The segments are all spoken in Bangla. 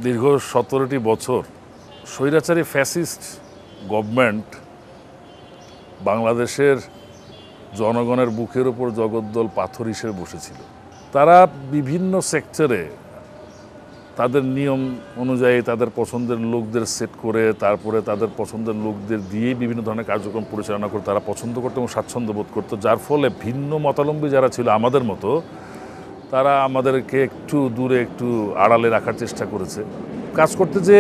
দীর্ঘ ১৭টি বছর স্বৈরাচারী ফ্যাসিস্ট গভর্নমেন্ট বাংলাদেশের জনগণের বুকের উপর জগদ্দল পাথর হিসেবে বসেছিল। তারা বিভিন্ন সেক্টরে তাদের নিয়ম অনুযায়ী তাদের পছন্দের লোকদের সেট করে তারপরে তাদের পছন্দের লোকদের দিয়েই বিভিন্ন ধরনের কার্যক্রম পরিচালনা করে তারা পছন্দ করতো এবং স্বাচ্ছন্দ্য বোধ করতো, যার ফলে ভিন্ন মতাবলম্বী যারা ছিল আমাদের মতো তারা আমাদেরকে একটু দূরে একটু আড়ালে রাখার চেষ্টা করেছে। কাজ করতে যে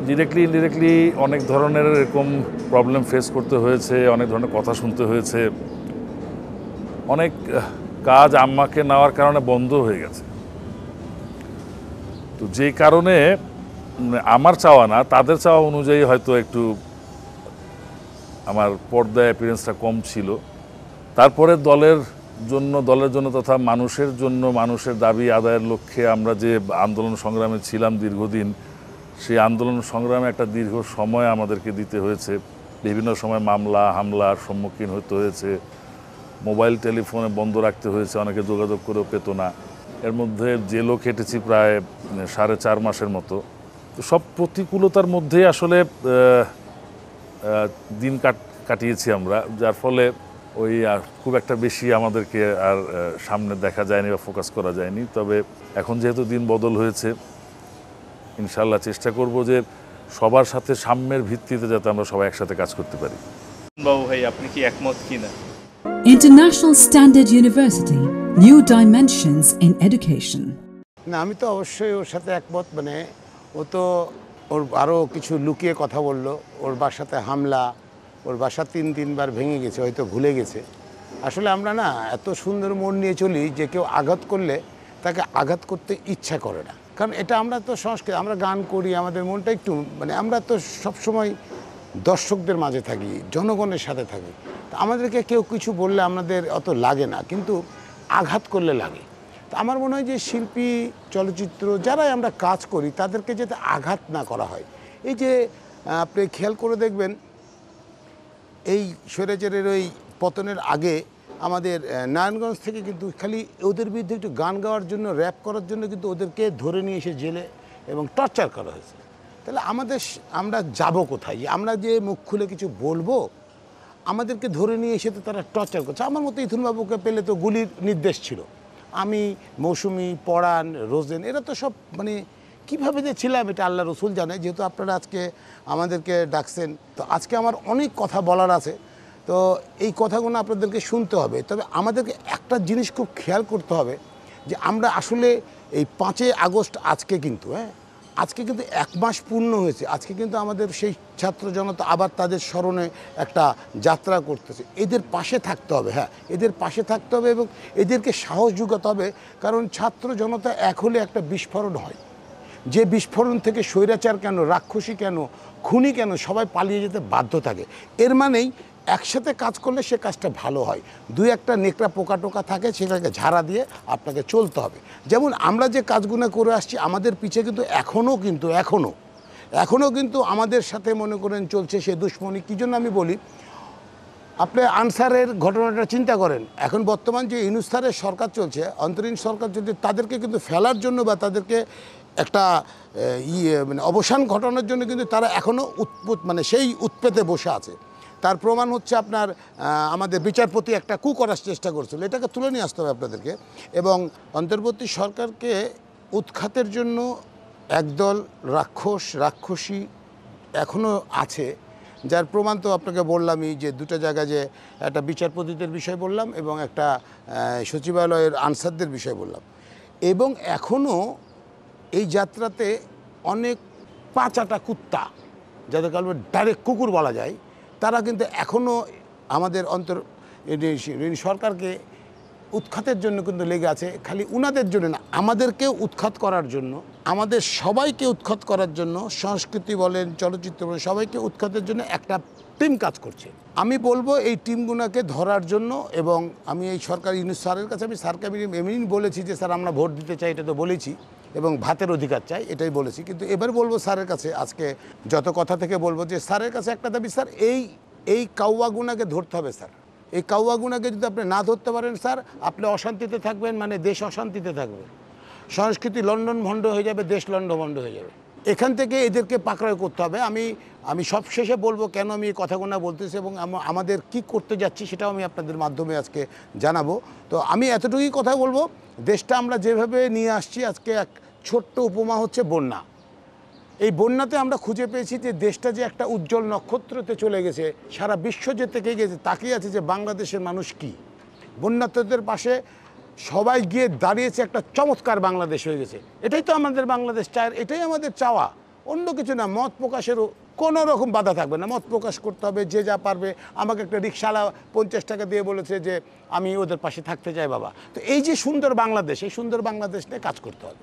ডিরেক্টলি ইনডিরেক্টলি অনেক ধরনের এরকম প্রবলেম ফেস করতে হয়েছে, অনেক ধরনের কথা শুনতে হয়েছে, অনেক কাজ আমাকে নেওয়ার কারণে বন্ধ হয়ে গেছে। তো যেই কারণে আমার চাওয়া না তাদের চাওয়া অনুযায়ী হয়তো একটু আমার পর্দায় অ্যাপিয়ারেন্সটা কম ছিল। তারপরে দলের জন্য তথা মানুষের জন্য মানুষের দাবি আদায়ের লক্ষ্যে আমরা যে আন্দোলন সংগ্রামে ছিলাম দীর্ঘদিন, সেই আন্দোলন সংগ্রামে একটা দীর্ঘ সময় আমাদেরকে দিতে হয়েছে। বিভিন্ন সময় মামলা হামলার সম্মুখীন হতে হয়েছে, মোবাইল টেলিফোনে বন্ধ রাখতে হয়েছে, অনেকে যোগাযোগ করেও পেত না। এর মধ্যে জেলও কেটেছি প্রায় 4.5 মাসের মতো। তো সব প্রতিকূলতার মধ্যেই আসলে দিন কাটিয়েছি আমরা, যার ফলে ওই খুব একটা বেশি আমাদেরকে আর সামনে দেখা যায়নি বা ফোকাস করা যায়নি। তবে এখন যেহেতু দিন বদল হয়েছে, ইনশাল্লাহ চেষ্টা করব যে সবার সাথে সাম্যের ভিত্তিতে যাতে আমরা সবাই একসাথে কাজ করতে পারি। বাবু ভাই, আপনি কি একমত কিনা? International Standard University, New Dimensions in Education. না, আমি তো অবশ্যই ওর সাথে একমত। মানে ও তো ওর আরও কিছু লুকিয়ে কথা বললো। ওর বাসাতে হামলা, ওর বাসা 3বার ভেঙে গেছে, হয়তো ভুলে গেছে। আসলে আমরা না এত সুন্দর মন নিয়ে চলি যে কেউ আঘাত করলে তাকে আঘাত করতে ইচ্ছা করে না, কারণ এটা আমরা তো সংস্কৃতি, আমরা গান করি, আমাদের মনটা একটু মানে আমরা তো সবসময় দর্শকদের মাঝে থাকি, জনগণের সাথে থাকি। তো আমাদেরকে কেউ কিছু বললে আমাদের অত লাগে না, কিন্তু আঘাত করলে লাগে। তো আমার মনে হয় যে শিল্পী, চলচ্চিত্র যারাই আমরা কাজ করি তাদেরকে যাতে আঘাত না করা হয়। এই যে আপনি খেয়াল করে দেখবেন, এই স্বৈরাচারের ওই পতনের আগে আমাদের নারায়ণগঞ্জ থেকে কিন্তু খালি ওদের বিরুদ্ধে একটু গান গাওয়ার জন্য, র্যাপ করার জন্য কিন্তু ওদেরকে ধরে নিয়ে এসে জেলে এবং টর্চার করা হয়েছে। তাহলে আমরা যাব কোথায়? আমরা যে মুখ খুলে কিছু বলবো, আমাদেরকে ধরে নিয়ে এসে তো তারা টর্চার করছে। আমার মতো ইথুনবাবুকে পেলে তো গুলির নির্দেশ ছিল। আমি, মৌসুমি, পরাণ, রোজেন, এরা তো সব মানে কীভাবে যে ছিলাম এটা আল্লাহ রসুল জানে। যেহেতু আপনারা আজকে আমাদেরকে ডাকছেন, তো আজকে আমার অনেক কথা বলার আছে। তো এই কথাগুলো আপনাদেরকে শুনতে হবে। তবে আমাদেরকে একটা জিনিস খুব খেয়াল করতে হবে যে আমরা আসলে এই 5ই আগস্ট আজকে কিন্তু আজকে কিন্তু 1 মাস পূর্ণ হয়েছে। আজকে কিন্তু আমাদের সেই ছাত্র জনতা আবার তাদের স্মরণে একটা যাত্রা করতেছে। এদের পাশে থাকতে হবে, এদের পাশে থাকতে হবে এবং এদেরকে সাহস যোগাতে হবে। কারণ ছাত্র জনতা এক হলে একটা বিস্ফোরণ হয়, যে বিস্ফোরণ থেকে স্বৈরাচার কেন, রাক্ষসী কেন, খুনি কেন সবাই পালিয়ে যেতে বাধ্য থাকে। এর মানেই একসাথে কাজ করলে সে কাজটা ভালো হয়। 2-1টা নেকড়া পোকা টোকা থাকে, সেটাকে ঝাড়া দিয়ে আপনাকে চলতে হবে। যেমন আমরা যে কাজগুলো করে আসছি, আমাদের পিছে কিন্তু এখনও কিন্তু আমাদের সাথে মনে করেন চলছে সে দুশ্মনী। কী জন্য আমি বলি, আপনি আনসারের ঘটনাটা চিন্তা করেন। এখন বর্তমান যে ইউনূস স্যারের সরকার চলছে, অন্তরীণ সরকার, যদি তাদেরকে কিন্তু ফেলার জন্য বা তাদেরকে একটা মানে অবসান ঘটানোর জন্য কিন্তু তারা এখনও সেই উৎপেতে বসে আছে। তার প্রমাণ হচ্ছে আপনার আমাদের বিচারপতি একটা কু করার চেষ্টা করছিল। এটাকে তুলে নিয়ে আসতে হবে আপনাদেরকে। এবং অন্তর্বর্তী সরকারকে উৎখাতের জন্য একদল রাক্ষসী এখনও আছে, যার প্রমাণ তো আপনাকে বললামই যে 2টা জায়গায় যে একটা বিচারপতিদের বিষয় বললাম এবং একটা সচিবালয়ের আনসারদের বিষয় বললাম। এবং এখনও এই যাত্রাতে অনেক পাঁচাটা কুত্তা, যাদেরকে ডাইরেক্ট কুকুর বলা যায়, তারা কিন্তু এখনও আমাদের সরকারকে উৎখাতের জন্য কিন্তু লেগে আছে। খালি উনাদের জন্য না, আমাদেরকেও উৎখাত করার জন্য, আমাদের সবাইকে উৎখাত করার জন্য, সংস্কৃতি বলেন, চলচ্চিত্র বলেন, সবাইকে উৎখাতের জন্য একটা টিম কাজ করছে। আমি বলবো এই টিমগুলোকে ধরার জন্য। এবং আমি এই সরকার ইউনূস স্যারের কাছে, আমি স্যারকে এমনি বলেছি যে স্যার আমরা ভোট দিতে চাই, এটা তো বলেছি, এবং ভাতের অধিকার চাই, এটাই বলেছি। কিন্তু এবার বলবো স্যারের কাছে, আজকে যত কথা থেকে বলবো যে স্যারের কাছে একটা দাবি, স্যার এই কাউয়াগুনাকে ধরতে হবে। স্যার, এই কাউয়াগুনাকে যদি আপনি না ধরতে পারেন স্যার, আপনি অশান্তিতে থাকবেন, মানে দেশ অশান্তিতে থাকবে। সংস্কৃতি লন্ডন ভণ্ড হয়ে যাবে, দেশ লন্ডভণ্ড হয়ে যাবে। এখান থেকে এদেরকে পাকড়াও করতে হবে। আমি সবশেষে বলবো কেন আমি এই কথাগুলো বলতেছি এবং আমাদের কি করতে যাচ্ছি সেটাও আমি আপনাদের মাধ্যমে আজকে জানাবো। তো আমি এতটুকুই কথা বলবো, দেশটা আমরা যেভাবে নিয়ে আসছি, আজকে এক ছোট্ট উপমা হচ্ছে বন্যা। এই বন্যাতে আমরা খুঁজে পেয়েছি যে দেশটা যে একটা উজ্জ্বল নক্ষত্রতে চলে গেছে, সারা বিশ্ব যে থেকে গেছে, তাকিয়ে আছে যে বাংলাদেশের মানুষ কি। বন্যার্তদের পাশে সবাই গিয়ে দাঁড়িয়েছে, একটা চমৎকার বাংলাদেশ হয়ে গেছে। এটাই তো আমাদের বাংলাদেশ চায়, এটাই আমাদের চাওয়া, অন্য কিছু না। মত প্রকাশেরও কোনো রকম বাধা থাকবে না, মত প্রকাশ করতে হবে, যে যা পারবে। আমাকে একটা রিক্সাওয়ালা 50 টাকা দিয়ে বলেছে যে আমি ওদের পাশে থাকতে চাই বাবা। তো এই যে সুন্দর বাংলাদেশ, এই সুন্দর বাংলাদেশ নিয়ে কাজ করতে হবে।